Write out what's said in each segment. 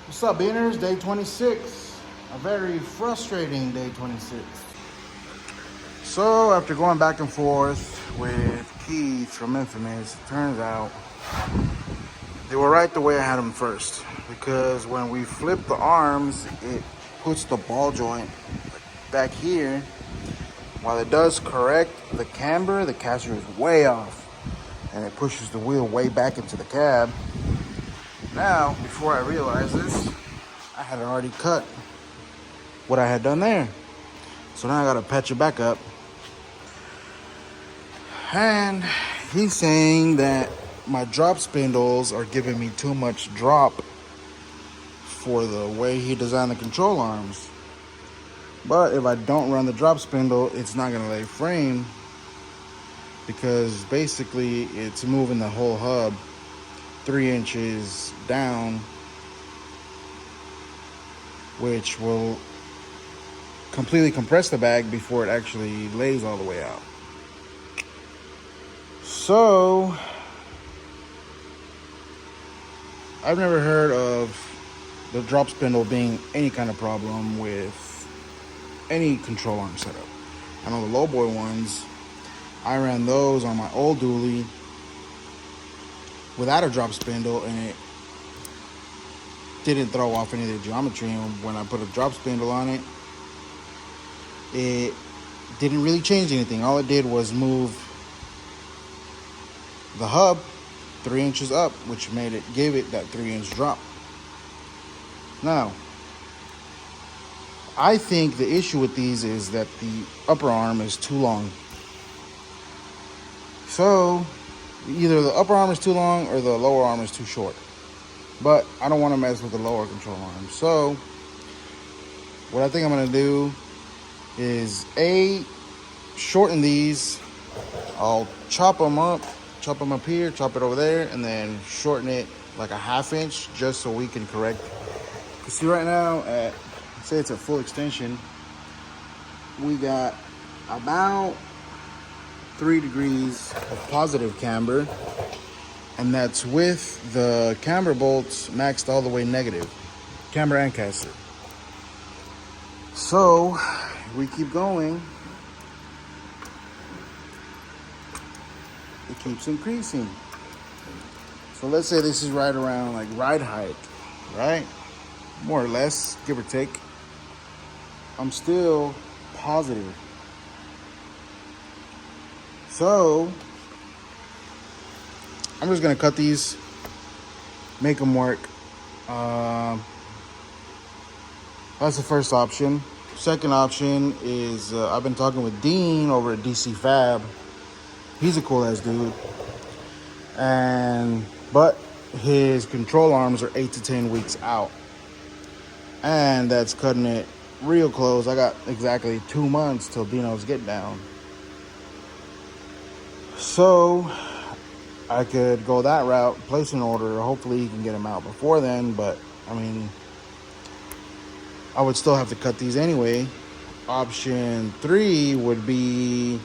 What's up, beginners? Day 26. A very frustrating day 26. So, after going back and forth with Keith from Infamous, it turns out they were right the way I had them first. Because when we flip the arms, it puts the ball joint back here. While it does correct the camber, the caster is way off. And it pushes the wheel way back into the cab. Now, before I realized this, I had already cut what I had done there. So now I gotta patch it back up. And he's saying that my drop spindles are giving me too much drop for the way he designed the control arms. But if I don't run the drop spindle, it's not gonna lay frame because basically it's moving the whole hub 3 inches down, which will completely compress the bag before it actually lays all the way out. So, I've never heard of the drop spindle being any kind of problem with any control arm setup. I know the low boy ones, I ran those on my old dually without a drop spindle, and it didn't throw off any of the geometry. And when I put a drop spindle on it, it didn't really change anything. All it did was move the hub 3 inches up, which gave it that 3-inch drop. Now, I think the issue with these is that the upper arm is too long. So either the upper arm is too long or the lower arm is too short. But I don't want to mess with the lower control arm. So what I think I'm going to do is shorten these. I'll chop them up here, chop it over there, and then shorten it like a 1/2 inch just so we can correct. You see right now, say it's at full extension, we got about 3 degrees of positive camber, and that's with the camber bolts maxed all the way negative, camber and caster. So we keep going, it keeps increasing. So let's say this is right around like ride height, right? More or less, give or take. I'm still positive. So I'm just gonna cut these, make them work. That's the first option. Second option is I've been talking with Dean over at DC Fab. He's a cool ass dude, but his control arms are 8 to 10 weeks out, and that's cutting it real close. I got exactly 2 months till Dino's get down. So I could go that route, place an order. Hopefully he can get them out before then, but I mean, I would still have to cut these anyway. Option 3 would be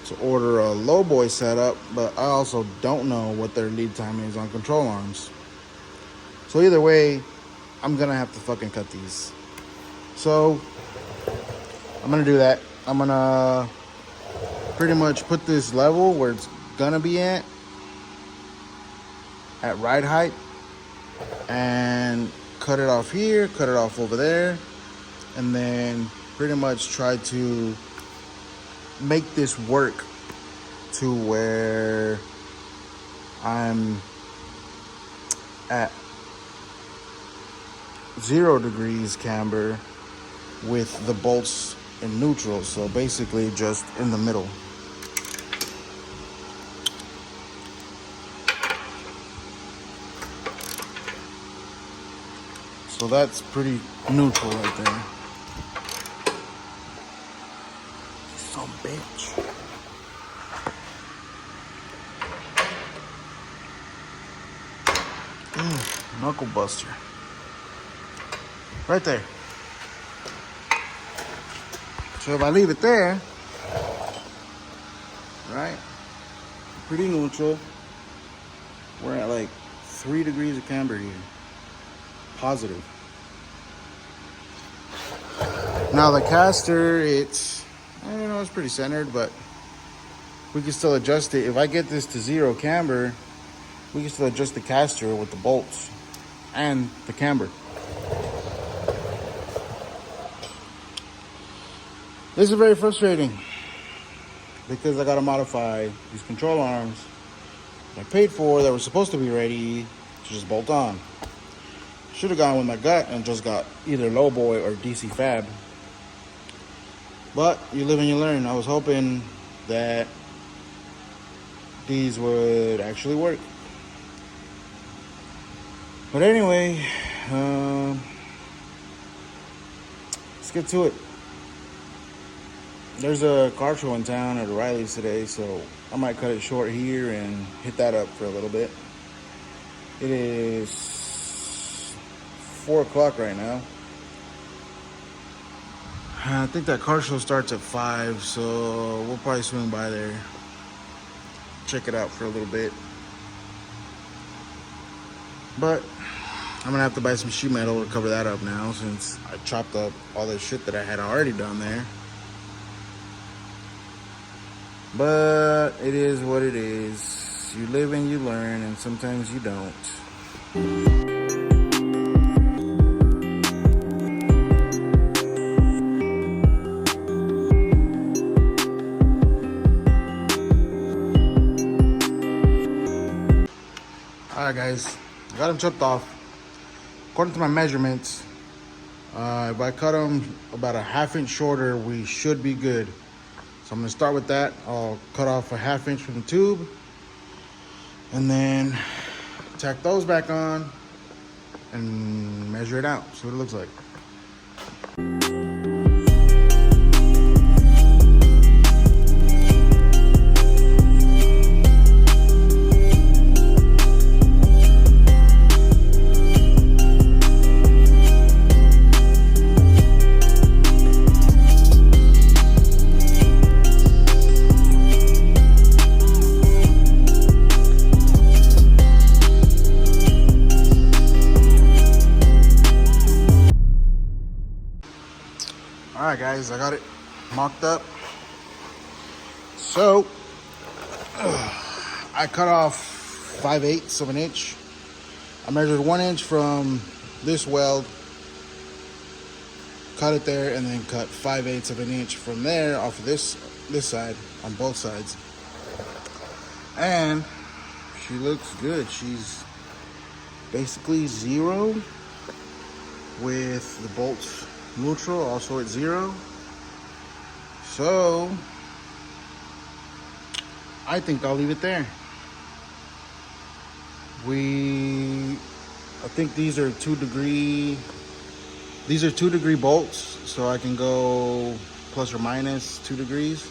to order a low boy setup, but I also don't know what their lead time is on control arms. So either way, I'm gonna have to fucking cut these. So I'm gonna do that. I'm gonna pretty much put this level where it's gonna be at ride height, and cut it off here, cut it off over there, and then pretty much try to make this work to where I'm at 0 degrees camber with the bolts in neutral, so basically just in the middle. So that's pretty neutral right there. Some bitch. Knuckle buster. Right there. So if I leave it there, right, pretty neutral. We're at like 3 degrees of camber here. positive. Now the caster, it's, I don't know, it's pretty centered, but we can still adjust it. If I get this to 0 camber, we can still adjust the caster with the bolts and the camber. This is very frustrating because I gotta modify these control arms that I paid for that were supposed to be ready to just bolt on. Should have gone with my gut and just got either lowboy or DC fab. But you live and you learn. I was hoping that these would actually work. But anyway, let's get to it. There's a car show in town at O'Reilly's today, so I might cut it short here and hit that up for a little bit. It is 4 o'clock right now. I think that car show starts at 5, so we'll probably swing by there, check it out for a little bit. But I'm gonna have to buy some sheet metal to cover that up now, since I chopped up all the shit that I had already done there. But it is what it is. You live and you learn, and sometimes you don't. Alright guys, I got them chipped off. According to my measurements, if I cut them about a 1/2 inch shorter, we should be good. So I'm gonna start with that. I'll cut off a 1/2 inch from the tube and then tack those back on and measure it out, see what it looks like. Alright guys, I got it mocked up. So I cut off 5/8 of an inch. I measured 1 inch from this weld, cut it there, and then cut 5/8 of an inch from there off of this side on both sides. And she looks good. She's basically 0 with the bolts neutral, also at 0. So I think I'll leave it there. I think these are 2 degree bolts, so I can go plus or minus 2 degrees.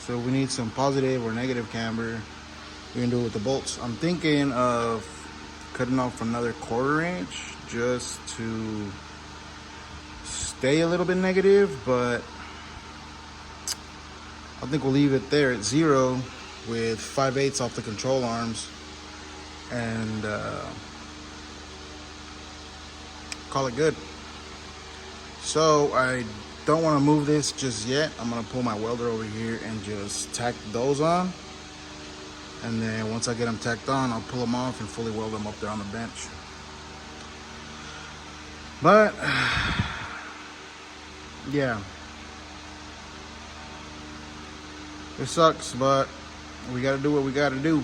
So we need some positive or negative camber. We can do it with the bolts. I'm thinking of cutting off another 1/4 inch just to stay a little bit negative, but I think we'll leave it there at 0 with 5/8 off the control arms and call it good. So I don't want to move this just yet. I'm gonna pull my welder over here and just tack those on, and then once I get them tacked on, I'll pull them off and fully weld them up there on the bench. But yeah, it sucks, but we gotta do what we gotta do.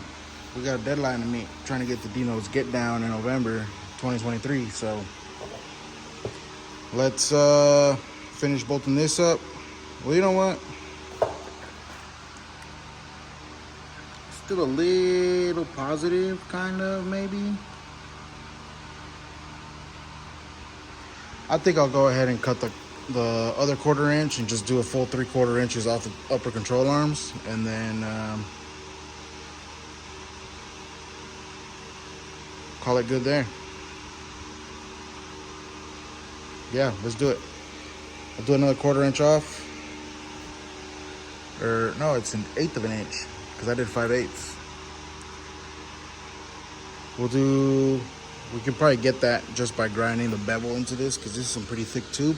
We got a deadline to meet, trying to get the Dino's get down in November 2023. So let's finish bolting this up. Well, you know what? Still a little positive, kind of, maybe. I think I'll go ahead and cut the other 1/4 inch and just do a full 3/4 inches off the upper control arms, and then call it good there. Yeah, let's do it. I'll do another 1/4 inch off, or no, it's 1/8 of an inch because I did 5/8. We'll do We can probably get that just by grinding the bevel into this, because this is some pretty thick tube.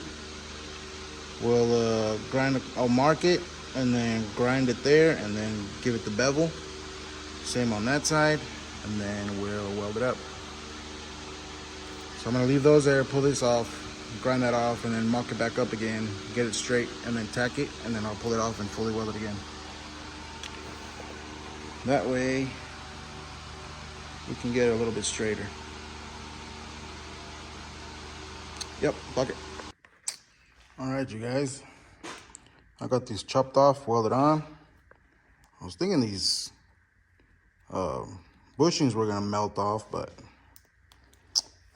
We'll I'll mark it and then grind it there and then give it the bevel. Same on that side, and then we'll weld it up. So I'm gonna leave those there, pull this off, grind that off, and then mark it back up again, get it straight, and then tack it, and then I'll pull it off and fully weld it again. That way, we can get it a little bit straighter. Yep, bucket. All right, you guys. I got these chopped off, welded on. I was thinking these bushings were gonna melt off, but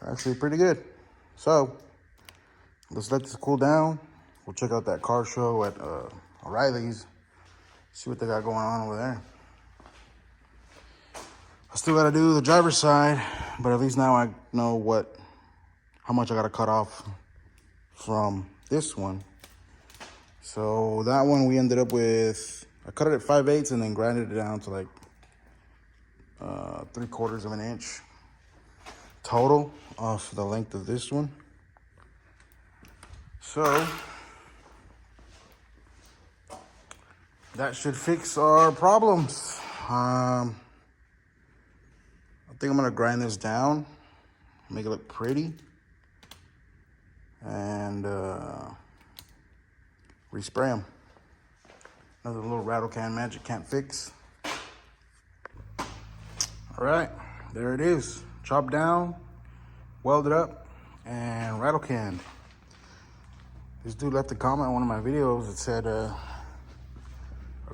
they're actually pretty good. So let's let this cool down. We'll check out that car show at O'Reilly's, see what they got going on over there. I still gotta do the driver's side, but at least now I know how much I gotta cut off from this one. So that one we ended up with, I cut it at 5/8 and then grinded it down to like 3/4 of an inch total off the length of this one. So that should fix our problems. I think I'm gonna grind this down, make it look pretty, and respray them. Another little rattle can magic can't fix. All right, there it is. Chopped down, welded up, and rattle canned. This dude left a comment on one of my videos that said, a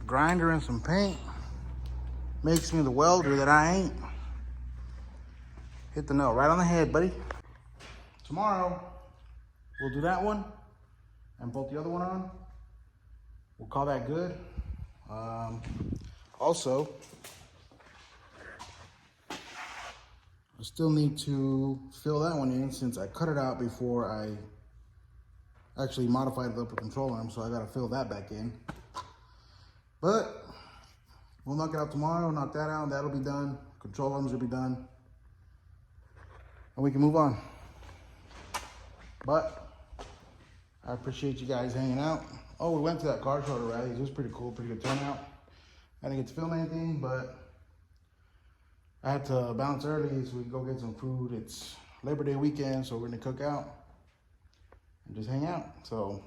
grinder and some paint makes me the welder that I ain't. Hit the nail right on the head, buddy. Tomorrow, we'll do that one and bolt the other one on. We'll call that good. Also, I still need to fill that one in since I cut it out before I actually modified the upper control arm, so I gotta fill that back in. But we'll knock it out tomorrow, knock that out, that'll be done. Control arms will be done. And we can move on. But I appreciate you guys hanging out. Oh, we went to that car show at O'Reilly's. It was pretty cool, pretty good turnout. I didn't get to film anything, but I had to bounce early so we could go get some food. It's Labor Day weekend, so we're gonna cook out and just hang out. So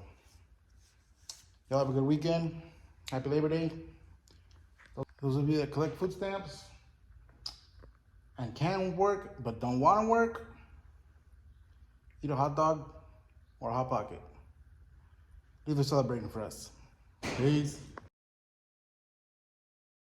y'all have a good weekend. Happy Labor Day. Those of you that collect food stamps and can work but don't want to work, eat a hot dog or a hot pocket. Leave a celebrating for us. Peace.